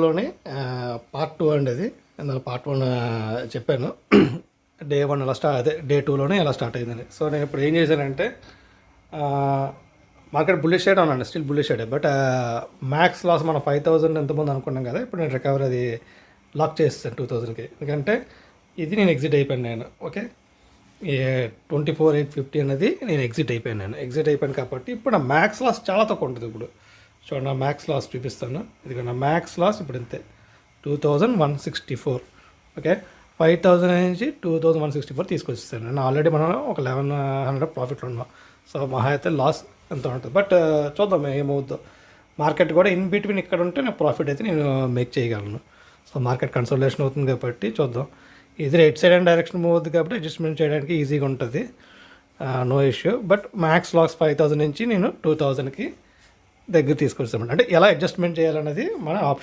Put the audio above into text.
లోనే పార్ట్ 2 అండి అది. అందులో పార్ట్ 1 చెప్పాను. డే 1 ఎలా అదే డే 2లోనే ఎలా స్టార్ట్ అయిందని. సో నేను ఇప్పుడు ఏం చేశానంటే మార్కెట్ బుల్లిష్ సైడ్ ఉన్నాను, స్టిల్ బుల్లిష్ సైడే. బట్ మ్యాక్స్ లాస్ మనం 5,000 ఎంతమంది అనుకున్నాం కదా, ఇప్పుడు నేను రికవరీ అది లాక్ చేస్తాను 2,000కి. ఎందుకంటే ఇది నేను ఎగ్జిట్ అయిపోయాను ఓకే. 24,850 అనేది నేను ఎగ్జిట్ అయిపోయాను కాబట్టి ఇప్పుడు నా మ్యాక్స్ లాస్ చాలా తక్కువ ఉంటుంది. ఇప్పుడు చూడండి, నా మ్యాక్స్ లాస్ చూపిస్తాను. ఇది నా మ్యాక్స్ లాస్ ఇప్పుడు ఇంతే 2,164 ఓకే. 5,000 నుంచి 2,164 తీసుకొచ్చేస్తాను. నేను ఆల్రెడీ మనం ఒక 1,100 ప్రాఫిట్లో ఉన్నాం. సో మహా అయితే లాస్ ఎంత ఉంటుంది. బట్ చూద్దాం ఏమవుద్దో. మార్కెట్ కూడా ఇన్ బిట్వీన్ ఇక్కడ ఉంటే నా ప్రాఫిట్ అయితే నేను మేక్ చేయగలను. సో మార్కెట్ కన్సల్టేషన్ అవుతుంది కాబట్టి చూద్దాం. ఇది right side and direction move అవుతుంది కాబట్టి అడ్జస్ట్మెంట్ చేయడానికి ఈజీగా ఉంటుంది, no issue. But max loss 5,000 నుంచి నేను 2,000కి దగ్గర తీసుకొచ్చామండి. అంటే ఎలా అడ్జస్ట్మెంట్ చేయాలన్నది మన ఆప్షన్.